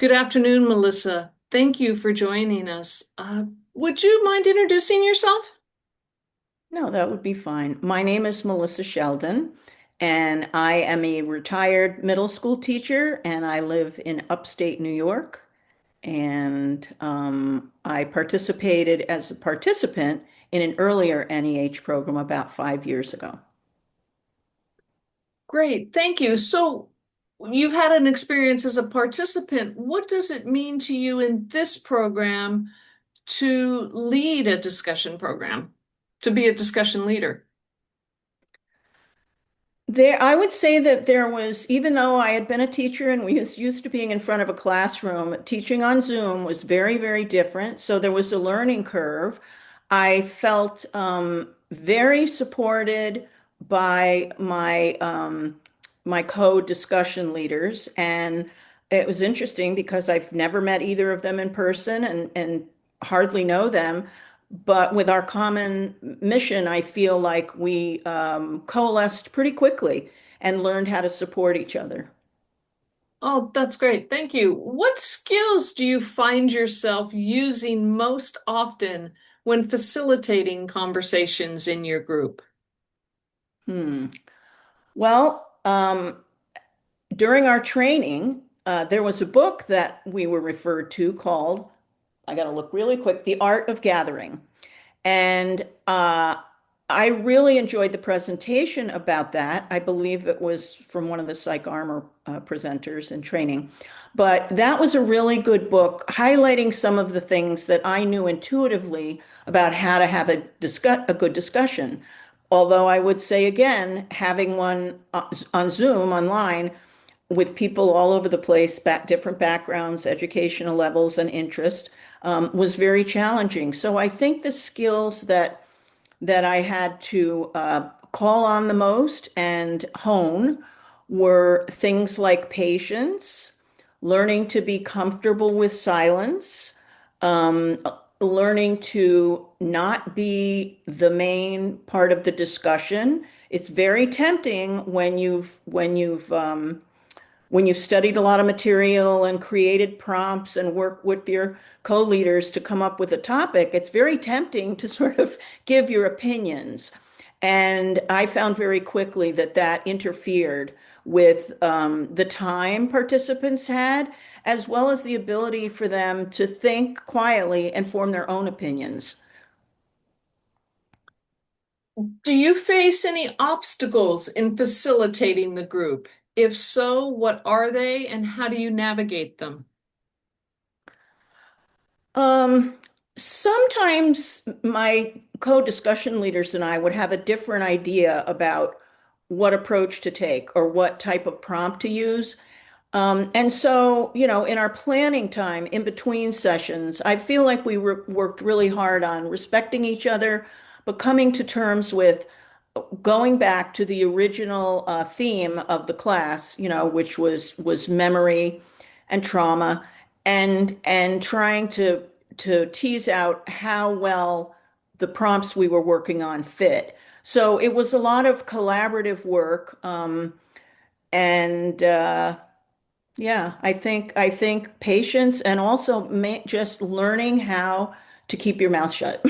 Good afternoon, Melissa. Thank you for joining us. Would you mind introducing yourself? No, that would be fine. My name is Melissa Sheldon, and I am a retired middle school teacher, and I live in upstate New York. And I participated as a participant in an earlier NEH program about 5 years ago. Great, thank you. So, you've had an experience as a participant. What does it mean to you in this program to lead a discussion program, to be a discussion leader? I would say that there was, even though I had been a teacher and we was used to being in front of a classroom, teaching on Zoom was very, very different. So there was a learning curve. I felt very supported by my co-discussion leaders, and it was interesting because I've never met either of them in person and hardly know them. But with our common mission, I feel like we coalesced pretty quickly and learned how to support each other. Oh, that's great. Thank you. What skills do you find yourself using most often when facilitating conversations in your group? Hmm. Well, during our training, there was a book that we were referred to called, I got to look really quick, The Art of Gathering. And I really enjoyed the presentation about that. I believe it was from one of the Psych Armor presenters in training. But that was a really good book highlighting some of the things that I knew intuitively about how to have a good discussion. Although I would say again, having one on Zoom online with people all over the place, different backgrounds, educational levels, and interest, was very challenging. So I think the skills that I had to call on the most and hone were things like patience, learning to be comfortable with silence, um, learning to not be the main part of the discussion. It's very tempting when you've studied a lot of material and created prompts and worked with your co-leaders to come up with a topic, it's very tempting to sort of give your opinions. And I found very quickly that that interfered with the time participants had, as well as the ability for them to think quietly and form their own opinions. Do you face any obstacles in facilitating the group? If so, what are they and how do you navigate them? Um, Sometimes my co-discussion leaders and I would have a different idea about what approach to take or what type of prompt to use. And so, in our planning time in between sessions, I feel like we worked really hard on respecting each other, but coming to terms with going back to the original theme of the class, which was memory and trauma, and trying to tease out how well the prompts we were working on fit. So it was a lot of collaborative work, and yeah, I think patience and also just learning how to keep your mouth shut.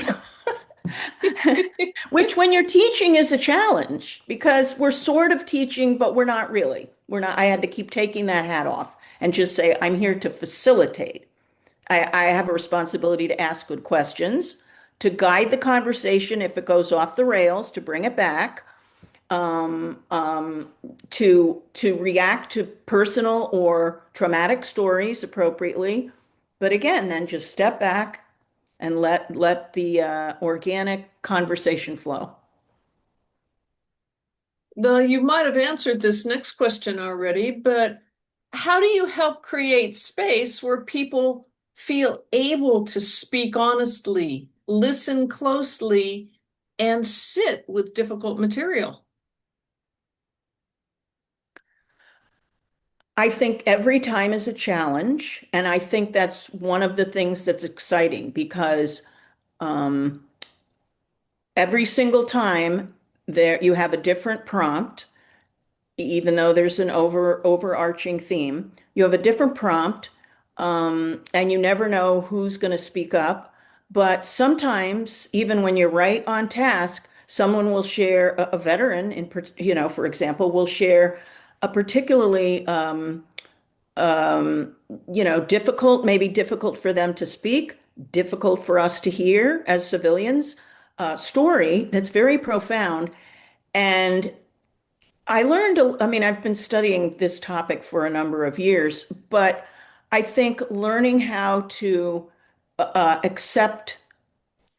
Which, when you're teaching, is a challenge because we're sort of teaching, but we're not really. We're not. I had to keep taking that hat off and just say, I'm here to facilitate. I have a responsibility to ask good questions, to guide the conversation if it goes off the rails, to bring it back, um, um, to react to personal or traumatic stories appropriately. But again, then just step back and let the organic conversation flow. Though you might have answered this next question already, but how do you help create space where people feel able to speak honestly, listen closely, and sit with difficult material? I think every time is a challenge, and I think that's one of the things that's exciting because um, every single time there you have a different prompt, even though there's an overarching theme. You have a different prompt. and you never know who's going to speak up. But sometimes, even when you're right on task, someone will share a veteran, for example, will share a particularly difficult, maybe difficult for them to speak, difficult for us to hear as civilians, story that's very profound. And I learned, I mean, I've been studying this topic for a number of years, but I think learning how to accept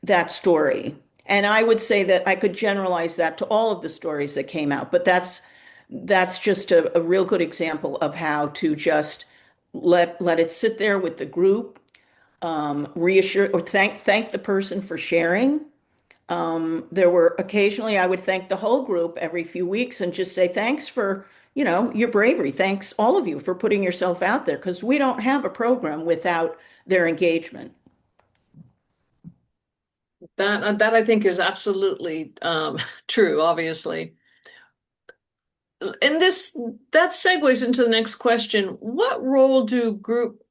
that story. And I would say that I could generalize that to all of the stories that came out, but that's just a real good example of how to just let it sit there with the group, reassure or thank the person for sharing. There were occasionally I would thank the whole group every few weeks and just say thanks for, your bravery. Thanks all of you for putting yourself out there because we don't have a program without their engagement. That I think is absolutely true, obviously. And that segues into the next question. What role do group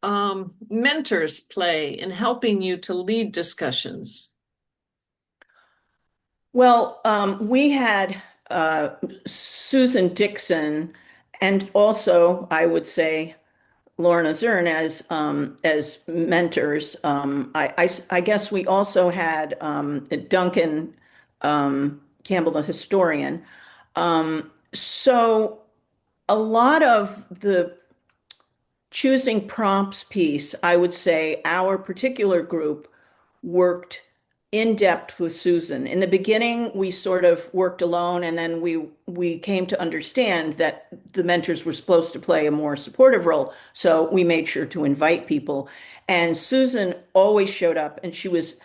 mentors play in helping you to lead discussions? Well, we had Susan Dixon and also I would say Lorna Zern as mentors. I guess we also had Duncan Campbell, the historian. So a lot of the choosing prompts piece, I would say our particular group worked in depth with Susan. In the beginning, we sort of worked alone, and then we came to understand that the mentors were supposed to play a more supportive role. So we made sure to invite people. And Susan always showed up, and she was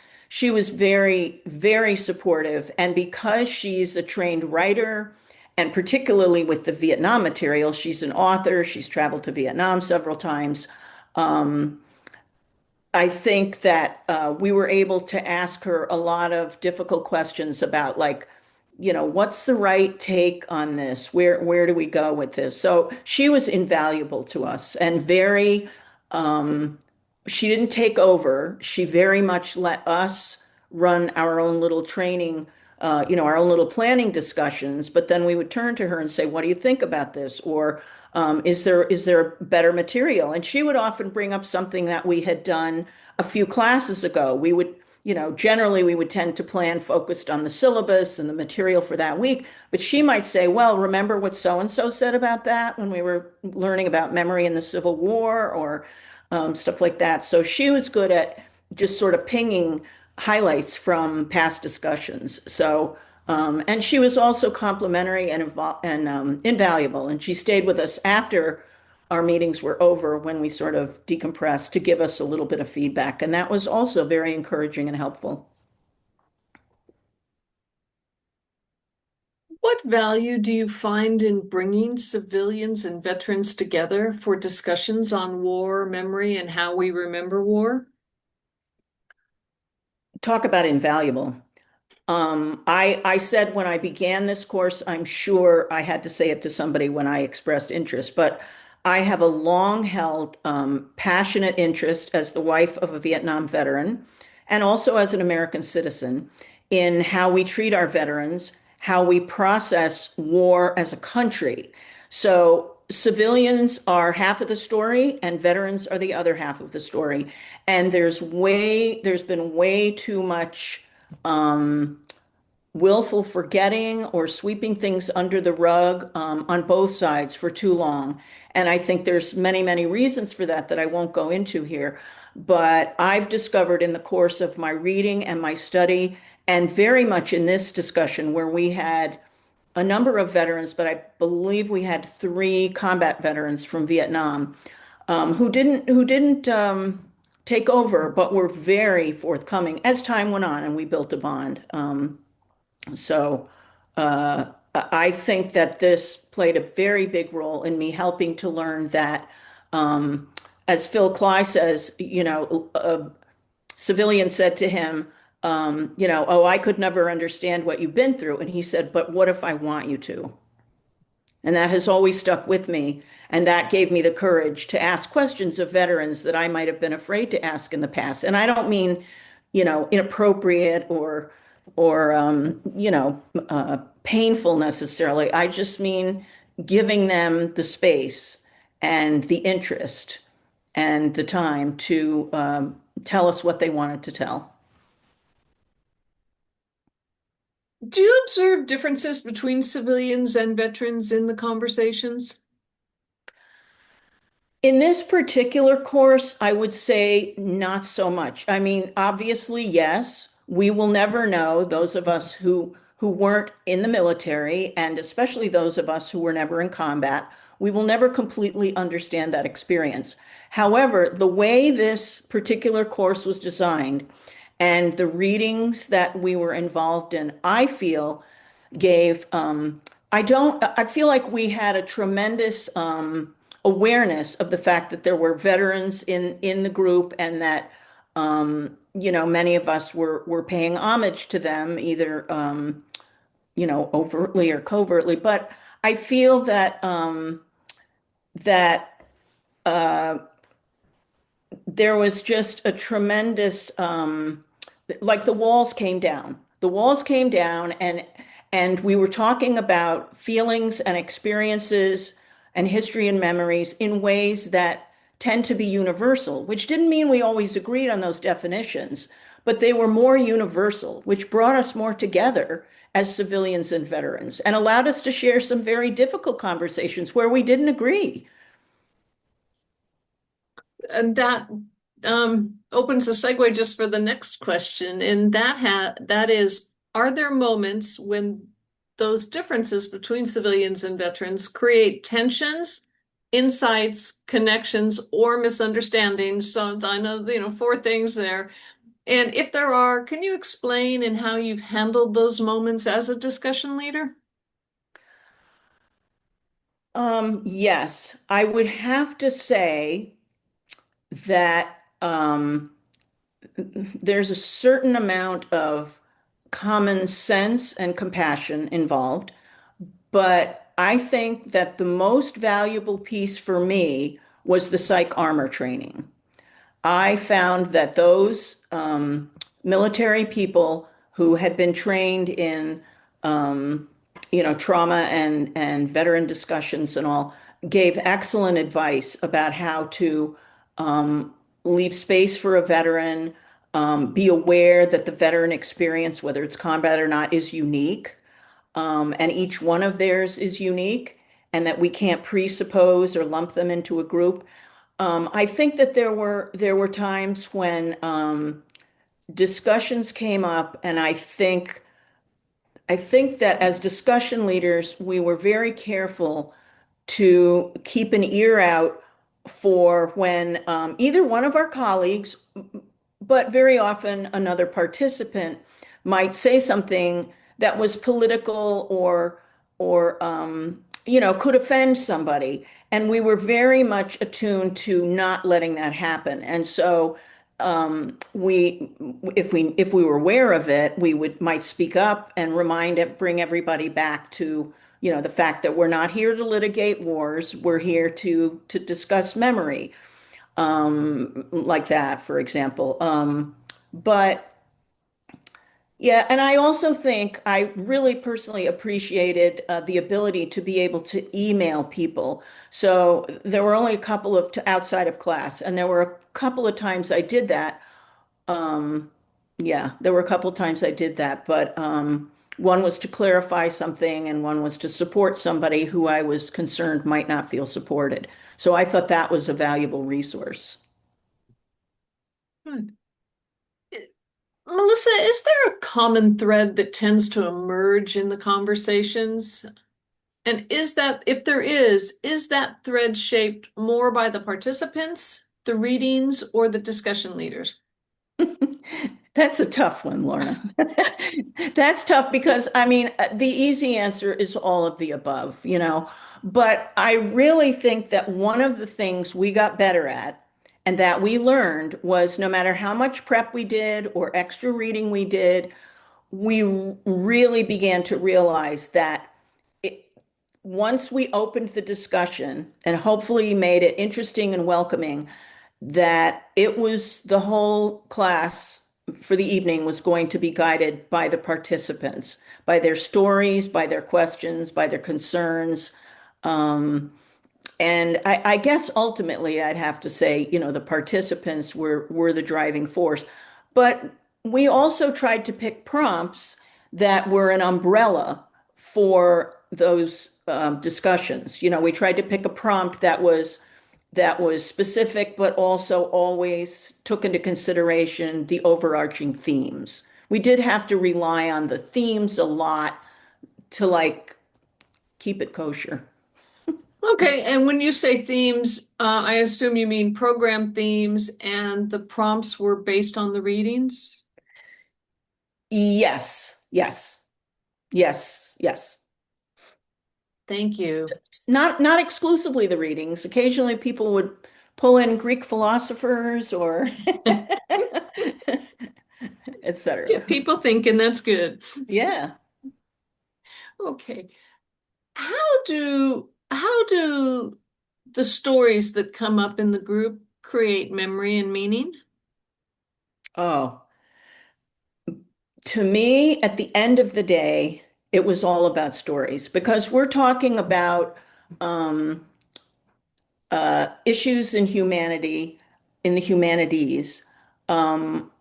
very, very supportive. And because she's a trained writer, and particularly with the Vietnam material, she's an author, she's traveled to Vietnam several times. Um, I think that we were able to ask her a lot of difficult questions about like, what's the right take on this? Where do we go with this? So she was invaluable to us and very she didn't take over. She very much let us run our own little training, our own little planning discussions. But then we would turn to her and say, "What do you think about this?" Or is there better material? And she would often bring up something that we had done a few classes ago. We would, generally we would tend to plan focused on the syllabus and the material for that week. But she might say, "Well, remember what so and so said about that when we were learning about memory in the Civil War," or stuff like that. So she was good at just sort of pinging highlights from past discussions. So, and she was also complimentary and invaluable. And she stayed with us after our meetings were over when we sort of decompressed to give us a little bit of feedback. And that was also very encouraging and helpful. What value do you find in bringing civilians and veterans together for discussions on war, memory, and how we remember war? Talk about invaluable. I said when I began this course, I'm sure I had to say it to somebody when I expressed interest, but I have a long held, passionate interest as the wife of a Vietnam veteran and also as an American citizen in how we treat our veterans, how we process war as a country. So civilians are half of the story and veterans are the other half of the story. And there's been way too much willful forgetting or sweeping things under the rug on both sides for too long. And I think there's many, many reasons for that that I won't go into here. But I've discovered in the course of my reading and my study, and very much in this discussion where we had a number of veterans, but I believe we had three combat veterans from Vietnam who didn't take over, but were very forthcoming as time went on, and we built a bond. So I think that this played a very big role in me helping to learn that, as Phil Cly says, a civilian said to him, "Oh, I could never understand what you've been through." And he said, "But what if I want you to?" And that has always stuck with me. And that gave me the courage to ask questions of veterans that I might have been afraid to ask in the past. And I don't mean, inappropriate or painful necessarily. I just mean giving them the space and the interest and the time to tell us what they wanted to tell. Do you observe differences between civilians and veterans in the conversations? In this particular course, I would say not so much. I mean, obviously, yes, we will never know, those of us who weren't in the military, and especially those of us who were never in combat, we will never completely understand that experience. However, the way this particular course was designed and the readings that we were involved in, I feel gave I feel like we had a tremendous awareness of the fact that there were veterans in the group, and that many of us were paying homage to them, either overtly or covertly. But I feel that there was just a tremendous like the walls came down. The walls came down, and we were talking about feelings and experiences and history and memories in ways that tend to be universal, which didn't mean we always agreed on those definitions, but they were more universal, which brought us more together as civilians and veterans and allowed us to share some very difficult conversations where we didn't agree. And that opens a segue just for the next question. And that is, are there moments when those differences between civilians and veterans create tensions, insights, connections, or misunderstandings? So I know, four things there. And if there are, can you explain and how you've handled those moments as a discussion leader? Yes, I would have to say that there's a certain amount of common sense and compassion involved, but I think that the most valuable piece for me was the psych armor training. I found that those military people who had been trained in, trauma and veteran discussions and all, gave excellent advice about how to leave space for a veteran, be aware that the veteran experience, whether it's combat or not, is unique, and each one of theirs is unique, and that we can't presuppose or lump them into a group. I think that there were times when discussions came up, and I think that as discussion leaders, we were very careful to keep an ear out for when either one of our colleagues, but very often another participant, might say something that was political or could offend somebody. And we were very much attuned to not letting that happen. And so we if we were aware of it, we might speak up and bring everybody back to the fact that we're not here to litigate wars. We're here to discuss memory, like that, for example. But yeah, and I also think I really personally appreciated the ability to be able to email people. So there were only a couple of outside of class, and there were a couple of times I did that. Um, yeah, there were a couple of times I did that, but one was to clarify something, and one was to support somebody who I was concerned might not feel supported. So I thought that was a valuable resource. Good. Melissa, is there a common thread that tends to emerge in the conversations? And if there is that thread shaped more by the participants, the readings, or the discussion leaders? That's a tough one, Lorna. That's tough because, I mean, the easy answer is all of the above. But I really think that one of the things we got better at and that we learned was no matter how much prep we did or extra reading we did, we really began to realize that once we opened the discussion and hopefully made it interesting and welcoming, that it was the whole class for the evening was going to be guided by the participants, by their stories, by their questions, by their concerns. Um, and I guess ultimately I'd have to say, the participants were the driving force. But we also tried to pick prompts that were an umbrella for those discussions. We tried to pick a prompt that was specific, but also always took into consideration the overarching themes. We did have to rely on the themes a lot to like keep it kosher. Okay, and when you say themes, I assume you mean program themes and the prompts were based on the readings? Yes, yes, yes, yes. Thank you. Not exclusively the readings. Occasionally people would pull in Greek philosophers or etc. Get people thinking, that's good. Yeah. Okay. How do the stories that come up in the group create memory and meaning? Oh, to me, at the end of the day, it was all about stories because we're talking about um, issues in humanity, in the humanities, um,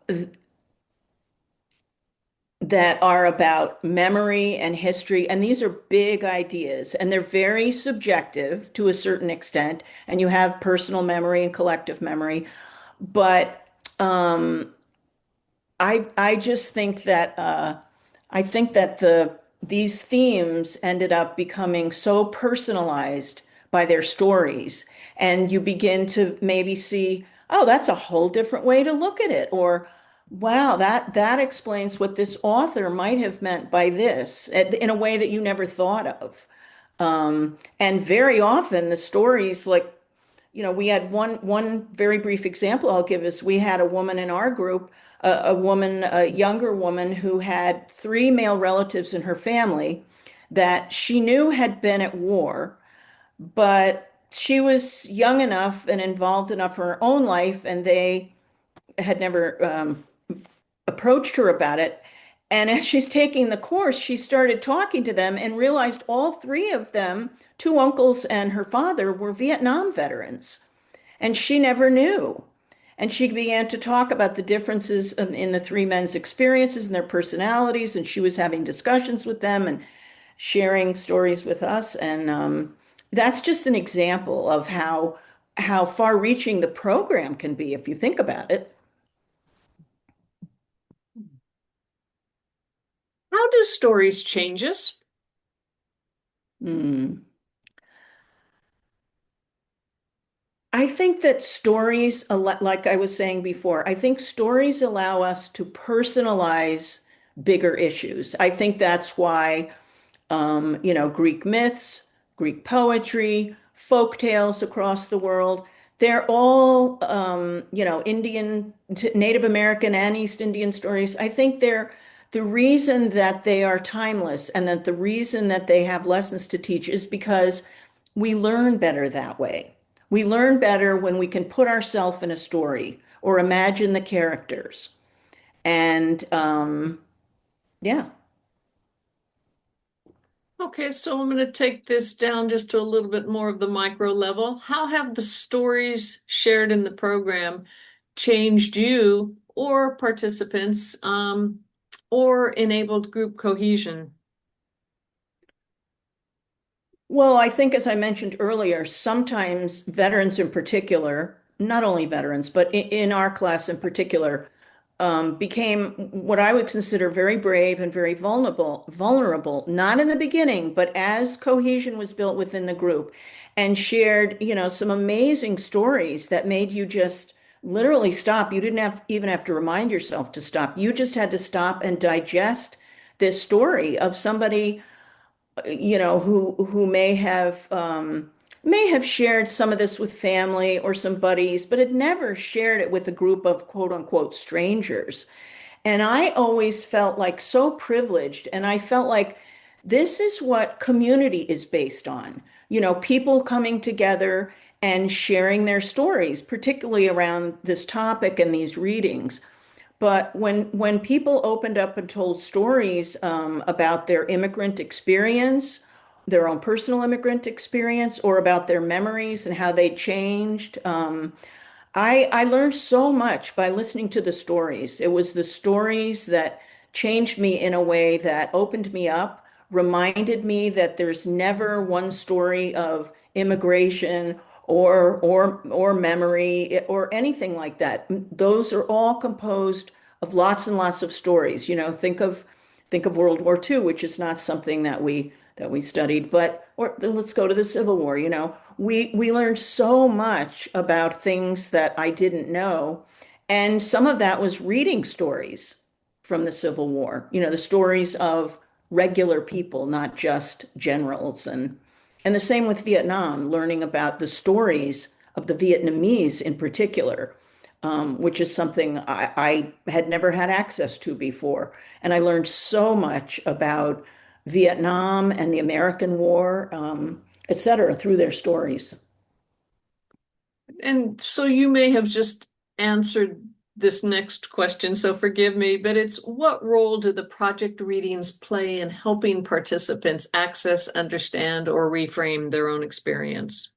that are about memory and history. And these are big ideas, and they're very subjective to a certain extent. And you have personal memory and collective memory. But I just think that these themes ended up becoming so personalized by their stories, and you begin to maybe see, oh, that's a whole different way to look at it, or wow, that explains what this author might have meant by this in a way that you never thought of. And very often the stories like we had one very brief example I'll give is we had a woman in our group, a woman, a younger woman who had three male relatives in her family that she knew had been at war, but she was young enough and involved enough in her own life, and they had never approached her about it. And as she's taking the course, she started talking to them and realized all three of them, two uncles and her father, were Vietnam veterans. And she never knew. And she began to talk about the differences in the three men's experiences and their personalities. And she was having discussions with them and sharing stories with us. And that's just an example of how far-reaching the program can be if you think about it. How do stories change us? Hmm. I think that stories, like I was saying before, I think stories allow us to personalize bigger issues. I think that's why Greek myths, Greek poetry, folk tales across the world. They're all, Native American and East Indian stories. I think they're the reason that they are timeless and that the reason that they have lessons to teach is because we learn better that way. We learn better when we can put ourselves in a story or imagine the characters. And yeah. Okay, so I'm going to take this down just to a little bit more of the micro level. How have the stories shared in the program changed you or participants, or enabled group cohesion? Well, I think, as I mentioned earlier, sometimes veterans in particular, not only veterans, but in our class in particular, became what I would consider very brave and very vulnerable, not in the beginning, but as cohesion was built within the group and shared, some amazing stories that made you just literally stop. You didn't even have to remind yourself to stop. You just had to stop and digest this story of somebody who may have shared some of this with family or some buddies, but had never shared it with a group of quote unquote strangers. And I always felt like so privileged, and I felt like This is what community is based on. People coming together and sharing their stories, particularly around this topic and these readings. But when people opened up and told stories about their immigrant experience, their own personal immigrant experience, or about their memories and how they changed, I learned so much by listening to the stories. It was the stories that changed me in a way that opened me up, reminded me that there's never one story of immigration or memory or anything like that. Those are all composed of lots and lots of stories. Think of World War II, which is not something that we studied, but or let's go to the Civil War. We learned so much about things that I didn't know, and some of that was reading stories from the Civil War. The stories of regular people, not just generals, and the same with Vietnam, learning about the stories of the Vietnamese in particular, which is something I had never had access to before. And I learned so much about Vietnam and the American War, et cetera, through their stories. And so you may have just answered this next question, so forgive me, but it's what role do the project readings play in helping participants access, understand, or reframe their own experience?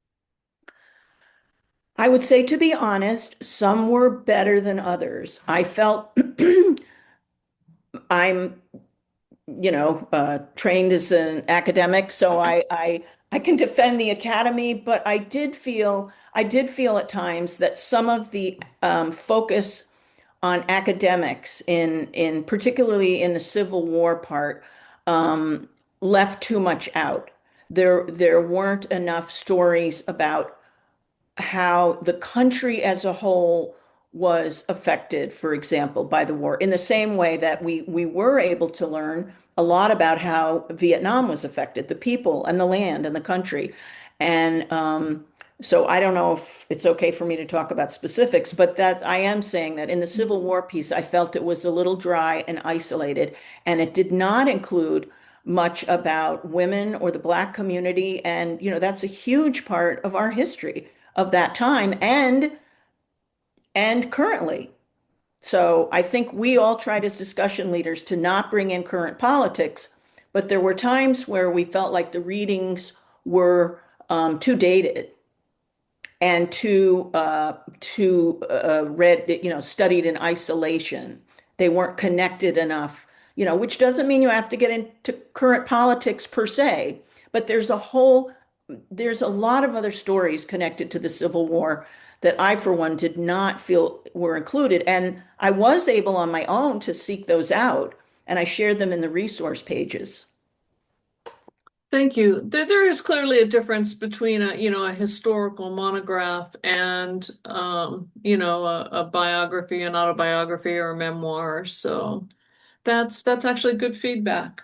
I would say, to be honest, some were better than others. I felt I'm trained as an academic, so I can defend the academy, but I did feel at times that some of the focus on academics in particularly in the Civil War part left too much out. There weren't enough stories about how the country as a whole was affected, for example, by the war, in the same way that we were able to learn a lot about how Vietnam was affected, the people and the land and the country. And so I don't know if it's okay for me to talk about specifics, but that I am saying that in the Civil War piece, I felt it was a little dry and isolated, and it did not include much about women or the Black community. And, that's a huge part of our history of that time and currently. So I think we all tried as discussion leaders to not bring in current politics, but there were times where we felt like the readings were too dated and too read, studied in isolation. They weren't connected enough, which doesn't mean you have to get into current politics per se, but there's a lot of other stories connected to the Civil War that I, for one, did not feel were included. And I was able on my own to seek those out, and I shared them in the resource pages. Thank you. There is clearly a difference between a historical monograph and, a biography, an autobiography, or a memoir. So that's actually good feedback.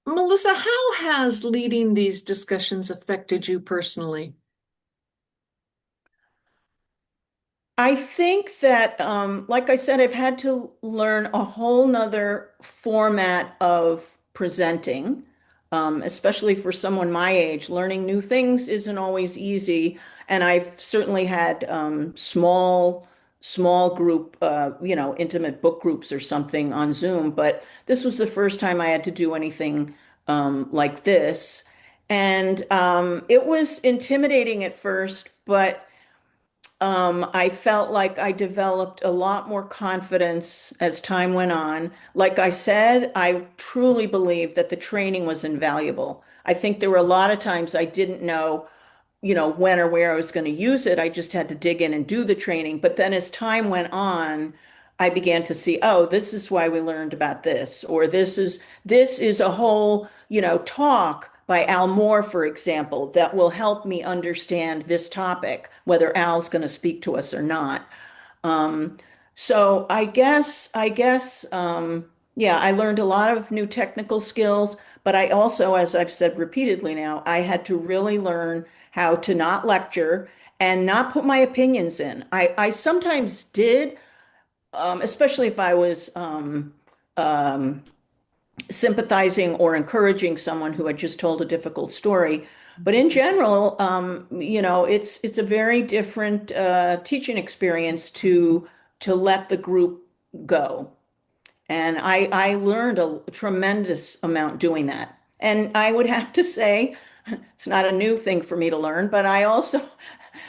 Melissa, how has leading these discussions affected you personally? I think that, like I said, I've had to learn a whole nother format of presenting, especially for someone my age. Learning new things isn't always easy, and I've certainly had small group, intimate book groups or something on Zoom. But this was the first time I had to do anything like this, and it was intimidating at first, but I felt like I developed a lot more confidence as time went on. Like I said, I truly believe that the training was invaluable. I think there were a lot of times I didn't know, when or where I was going to use it. I just had to dig in and do the training. But then as time went on, I began to see, oh, this is why we learned about this, or this is a whole, talk by Al Moore, for example, that will help me understand this topic, whether Al's going to speak to us or not. Um, so yeah, I learned a lot of new technical skills, but I also, as I've said repeatedly now, I had to really learn how to not lecture and not put my opinions in. I sometimes did, especially if I was um, sympathizing or encouraging someone who had just told a difficult story. But in general, it's a very different teaching experience to let the group go. And I learned a tremendous amount doing that. And I would have to say, it's not a new thing for me to learn, but I also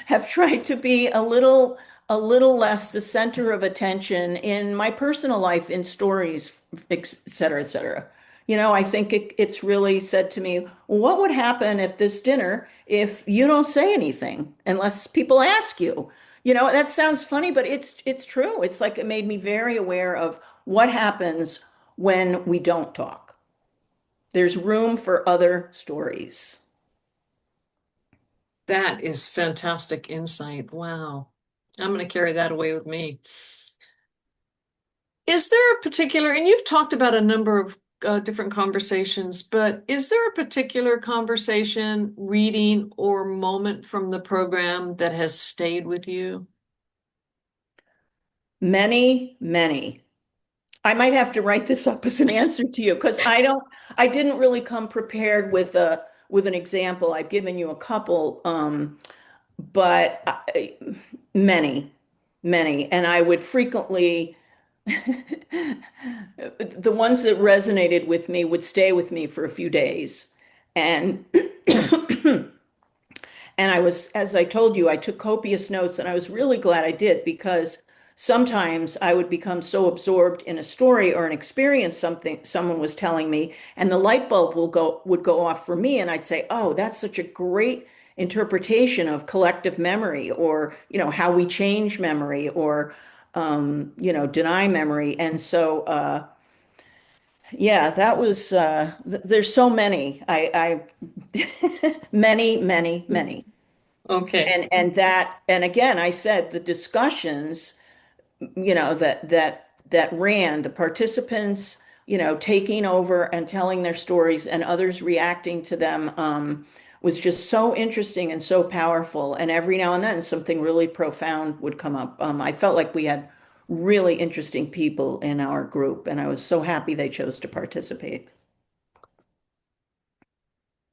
have tried to be a little less the center of attention in my personal life, in stories, et cetera, et cetera. I think it's really said to me, well, what would happen if this dinner, if you don't say anything unless people ask you? That sounds funny, but it's true. It's like it made me very aware of what happens when we don't talk. There's room for other stories. That is fantastic insight. Wow. I'm going to carry that away with me. Is there a particular, and you've talked about a number of different conversations, but is there a particular conversation, reading, or moment from the program that has stayed with you? Many, many. I might have to write this up as an answer to you because I didn't really come prepared with an example. I've given you a couple, but many, many, and I would frequently the ones that resonated with me would stay with me for a few days, and and I was, as I told you, I took copious notes, and I was really glad I did because sometimes I would become so absorbed in a story or an experience something someone was telling me, and the light bulb would go off for me, and I'd say, "Oh, that's such a great interpretation of collective memory, or how we change memory, or deny memory." And so, yeah, that was. There's so many. Many, many, many. Okay. And again, I said the discussions, that ran, the participants, taking over and telling their stories and others reacting to them, was just so interesting and so powerful. And every now and then something really profound would come up. I felt like we had really interesting people in our group, and I was so happy they chose to participate.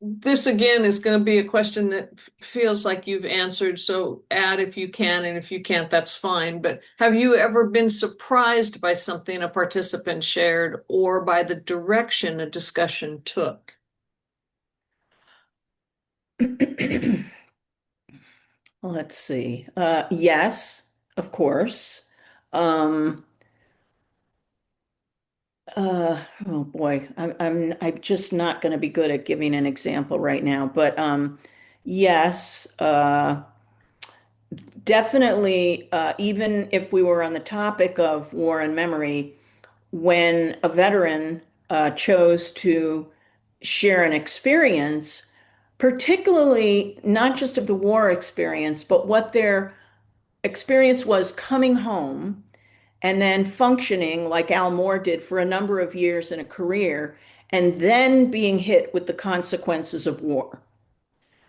This again is going to be a question that feels like you've answered, so add if you can, and if you can't, that's fine. But have you ever been surprised by something a participant shared or by the direction a discussion took? Let's see. Yes, of course. Um, oh boy, I'm just not going to be good at giving an example right now, but yes, definitely. Even if we were on the topic of war and memory, when a veteran chose to share an experience, particularly not just of the war experience, but what their experience was coming home and then functioning like Al Moore did for a number of years in a career, and then being hit with the consequences of war.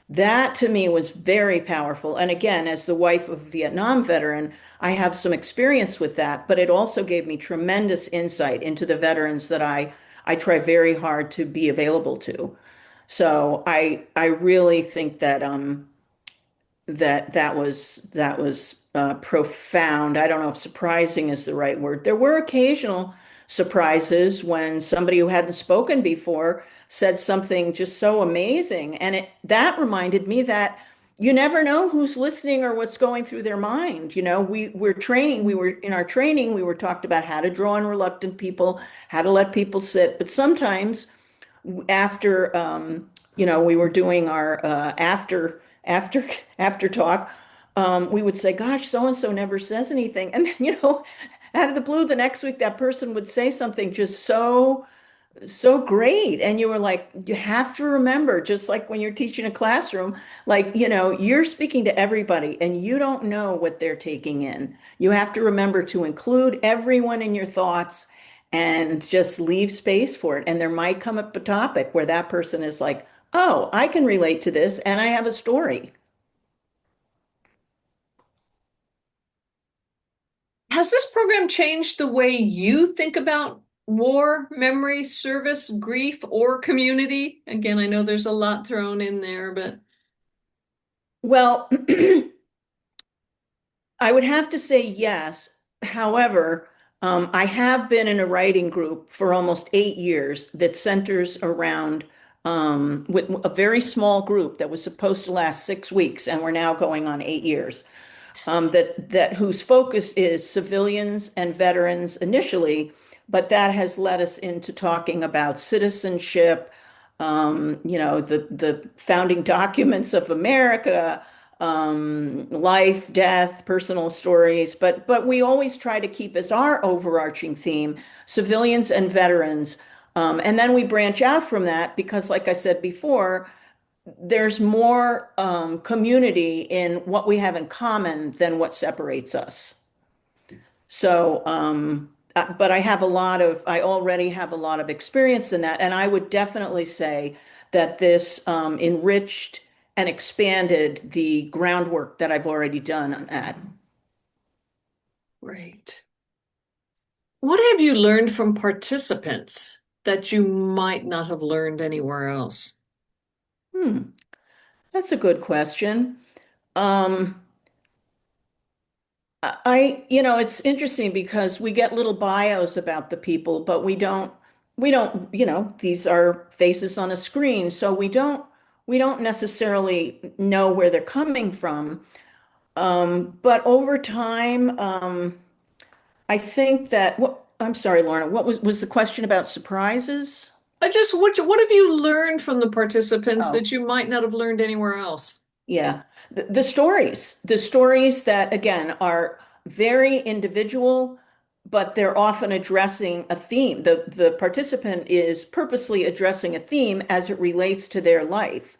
That to me was very powerful. And again, as the wife of a Vietnam veteran, I have some experience with that, but it also gave me tremendous insight into the veterans that I try very hard to be available to. So I really think that was profound. I don't know if surprising is the right word. There were occasional surprises when somebody who hadn't spoken before said something just so amazing, and that reminded me that you never know who's listening or what's going through their mind. We were in our training, we were talked about how to draw on reluctant people, how to let people sit, but sometimes after we were doing our after talk, we would say, "Gosh, so and so never says anything," and then out of the blue, the next week that person would say something just so great, and you were like, you have to remember, just like when you're teaching a classroom, like you're speaking to everybody, and you don't know what they're taking in. You have to remember to include everyone in your thoughts and just leave space for it. And there might come up a topic where that person is like, oh, I can relate to this and I have a story. Has this program changed the way you think about War, memory, service, grief, or community? Again, I know there's a lot thrown in there, but Well, I would have to say yes. However, I have been in a writing group for almost 8 years that centers around with a very small group that was supposed to last 6 weeks, and we're now going on 8 years. That whose focus is civilians and veterans initially, but that has led us into talking about citizenship, the founding documents of America, life, death, personal stories. But we always try to keep as our overarching theme civilians and veterans. And then we branch out from that because, like I said before, there's more community in what we have in common than what separates us. So, but I already have a lot of experience in that. And I would definitely say that this enriched and expanded the groundwork that I've already done on that. great. What have you learned from participants that you might not have learned anywhere else? Hmm, that's a good question. Um, it's interesting because we get little bios about the people, but we don't, these are faces on a screen, so we don't necessarily know where they're coming from. But over time, I think that I'm sorry, Lorna, what was the question about surprises? What have you learned from the participants Oh. that you might not have learned anywhere else? Yeah. The stories that, again, are very individual, but they're often addressing a theme. The participant is purposely addressing a theme as it relates to their life.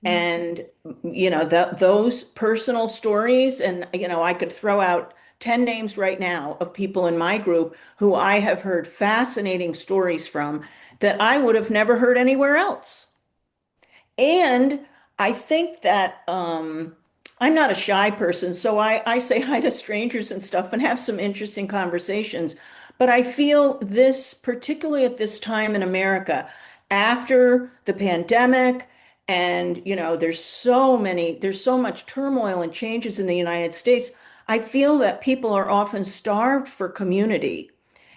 And, those personal stories, and, I could throw out 10 names right now of people in my group who I have heard fascinating stories from that I would have never heard anywhere else. And I think that I'm not a shy person, so I say hi to strangers and stuff and have some interesting conversations. But I feel this, particularly at this time in America, after the pandemic, and there's so much turmoil and changes in the United States. I feel that people are often starved for community.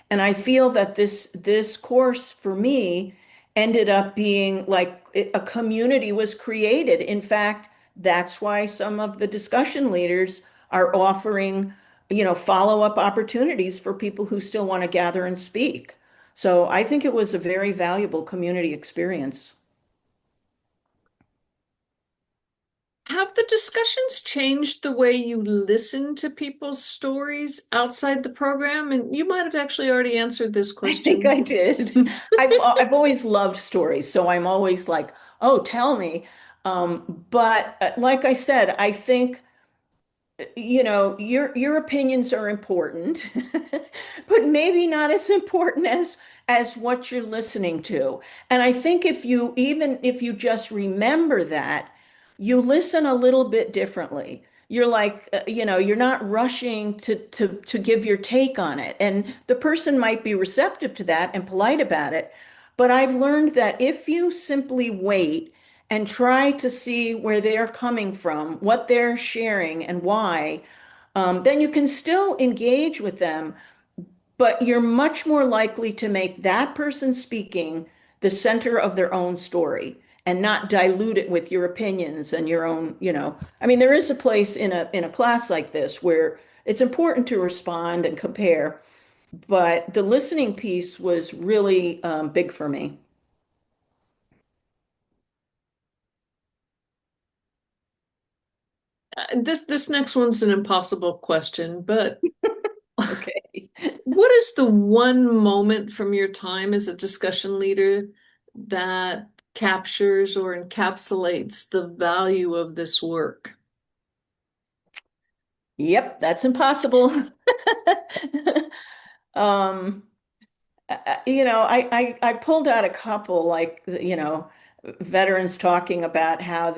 And I feel that this course for me ended up being like a community was created. In fact, that's why some of the discussion leaders are offering, follow-up opportunities for people who still want to gather and speak. So I think it was a very valuable community experience. Have the discussions changed the way you listen to people's stories outside the program? And you might have actually already answered this I think question. I did. I've always loved stories, so I'm always like, "Oh, tell me." But like I said, I think your opinions are important, but maybe not as important as what you're listening to. And I think if you just remember that, you listen a little bit differently. You're like, you're not rushing to give your take on it. And the person might be receptive to that and polite about it. But I've learned that if you simply wait and try to see where they're coming from, what they're sharing, and why, then you can still engage with them, but you're much more likely to make that person speaking the center of their own story and not dilute it with your opinions and your own. I mean, there is a place in a class like this where it's important to respond and compare, but the listening piece was really big for me. This next one's an impossible question, but Okay. what is the one moment from your time as a discussion leader that captures or encapsulates the value of this work? Yep, that's impossible. Um, I pulled out a couple like, veterans talking about how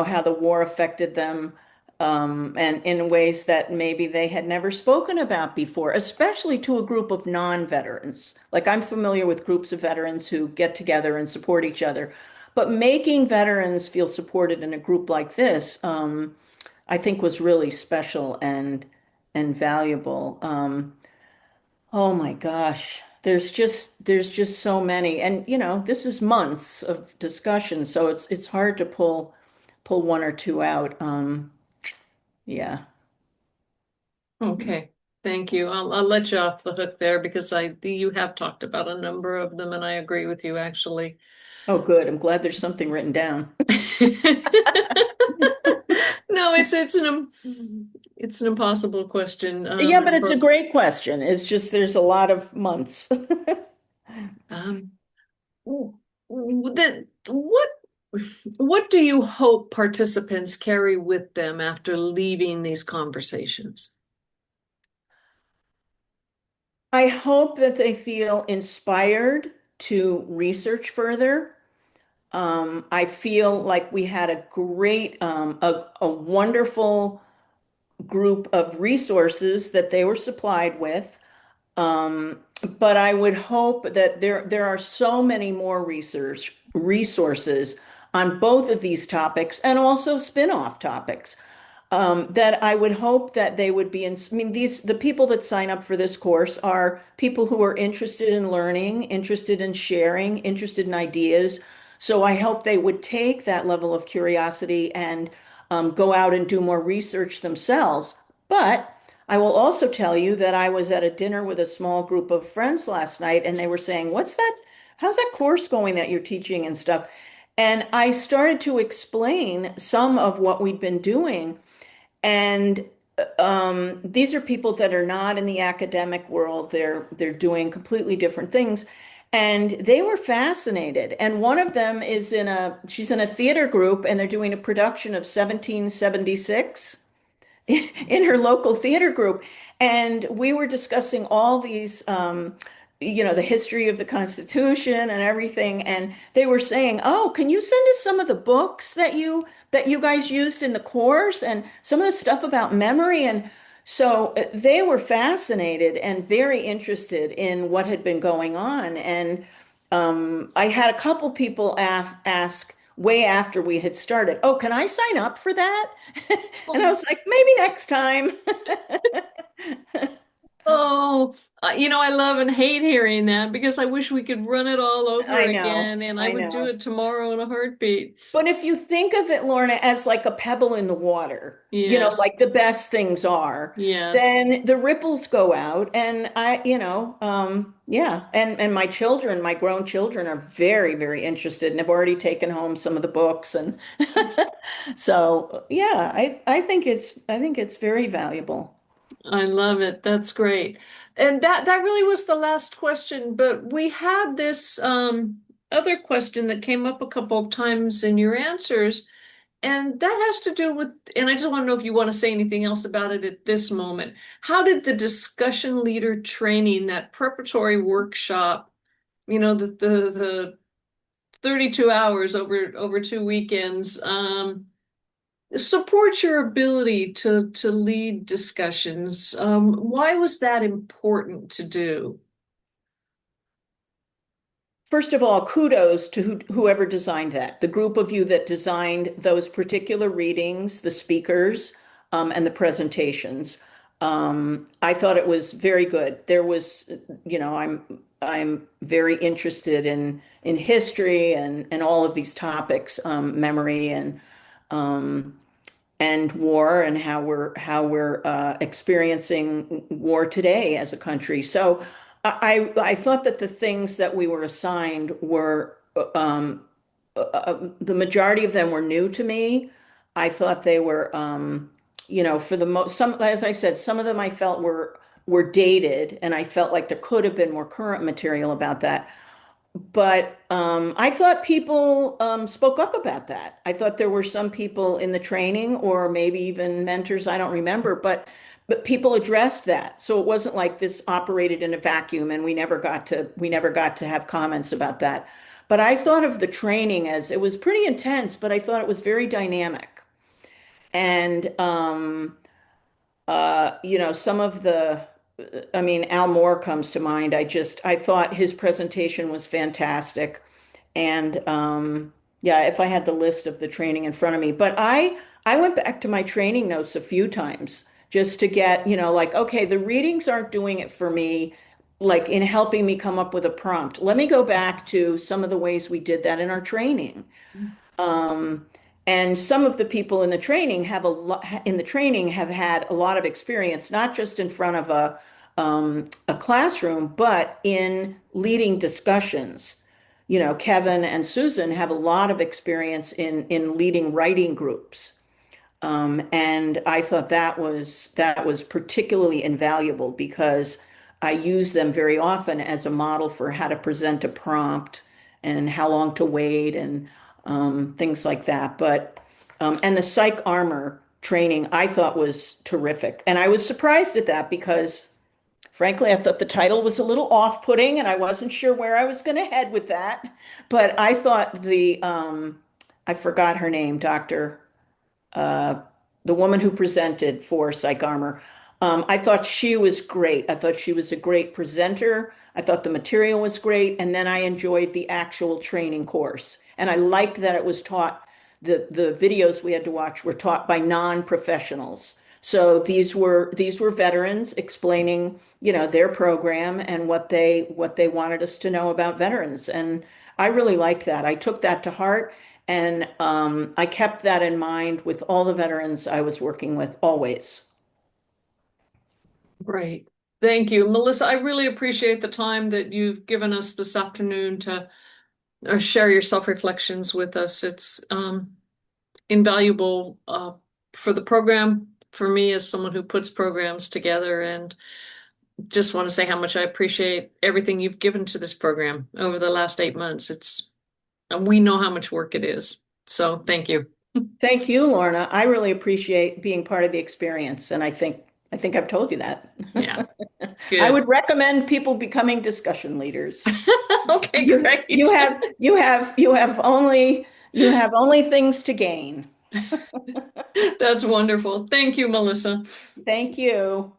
how the war affected them. and in ways that maybe they had never spoken about before, especially to a group of non-veterans. Like I'm familiar with groups of veterans who get together and support each other, but making veterans feel supported in a group like this, I think was really special and valuable. Oh my gosh. There's just so many. And this is months of discussion, so it's hard to pull one or two out. Yeah. Okay, thank you. I'll let you off the hook there because you have talked about a number of them, and I agree with you actually. Oh, good. I'm glad there's something written down. No, it's an impossible question. Yeah, but it's a great question. It's just there's a lot of months. Um, that what do you hope participants carry with them after leaving these conversations? I hope that they feel inspired to research further. I feel like we had a great, a wonderful group of resources that they were supplied with. But I would hope that there are so many more resources on both of these topics and also spin-off topics, that I would hope that they would be in. I mean, the people that sign up for this course are people who are interested in learning, interested in sharing, interested in ideas. So I hope they would take that level of curiosity and go out and do more research themselves. But I will also tell you that I was at a dinner with a small group of friends last night, and they were saying, "What's that? How's that course going that you're teaching and stuff?" And I started to explain some of what we'd been doing. And these are people that are not in the academic world. They're doing completely different things. And they were fascinated. And one of them she's in a theater group and they're doing a production of 1776 in her local theater group. And we were discussing all these, the history of the Constitution and everything. And they were saying, "Oh, can you send us some of the books that you guys used in the course and some of the stuff about memory?" And so they were fascinated and very interested in what had been going on. And I had a couple people ask way after we had started, "Oh, can I sign up for that?" And I Oh, was like, "Maybe next time." oh, I love and hate hearing that because I wish we could run it all over I know, again, and I I would do know. it tomorrow in a heartbeat. But if you think of it, Lorna, as like a pebble in the water, Yes, like the best things are, yes. then the ripples go out. And yeah. And my children, my grown children are very, very interested and have already taken home some of the books. And so, yeah, I think it's very valuable. I love it. That's great. And that really was the last question, but we had this other question that came up a couple of times in your answers, and that has to do with, and I just want to know if you want to say anything else about it at this moment. How did the discussion leader training, that preparatory workshop, the 32 hours over 2 weekends, support your ability to lead discussions? Why was that important to do? First of all, kudos to whoever designed that, the group of you that designed those particular readings, the speakers, and the presentations. I thought it was very good. There was, I'm very interested in history and all of these topics, memory and war and how we're experiencing war today as a country. So I thought that the things that we were assigned were the majority of them were new to me. I thought they were for the most some as I said, some of them I felt were dated, and I felt like there could have been more current material about that. But I thought people spoke up about that. I thought there were some people in the training, or maybe even mentors, I don't remember, but people addressed that. So it wasn't like this operated in a vacuum, and we never got to have comments about that. But I thought of the training as it was pretty intense, but I thought it was very dynamic. And some of I mean, Al Moore comes to mind. I thought his presentation was fantastic. And yeah, if I had the list of the training in front of me, but I went back to my training notes a few times just to get, like, okay, the readings aren't doing it for me, like in helping me come up with a prompt. Let me go back to some of the ways we did that in our training. Um, and some of the people in the training have had a lot of experience, not just in front of a classroom, but in leading discussions. Kevin and Susan have a lot of experience in leading writing groups. And I thought that was particularly invaluable because I use them very often as a model for how to present a prompt and how long to wait and things like that. And the psych armor training I thought was terrific. And I was surprised at that because frankly, I thought the title was a little off-putting and I wasn't sure where I was going to head with that. But I thought I forgot her name, Dr. Uh, the woman who presented for Psych Armor. I thought she was great. I thought she was a great presenter. I thought the material was great. And then I enjoyed the actual training course. And I liked that it was taught, the videos we had to watch were taught by non-professionals. So these were veterans explaining, their program and what they wanted us to know about veterans. And I really liked that. I took that to heart. And I kept that in mind with all the veterans I was working with always. Great. Thank you. Melissa, I really appreciate the time that you've given us this afternoon to share your self-reflections with us. It's invaluable for the program, for me as someone who puts programs together, and just want to say how much I appreciate everything you've given to this program over the last 8 months. And we know how much work it is. So thank you. Thank you, Lorna. I really appreciate being part of the experience, and I think I've told you that. Yeah, I good. would recommend people becoming discussion leaders. Okay, You great. you have only things to gain. That's wonderful. Thank you, Melissa. Thank you.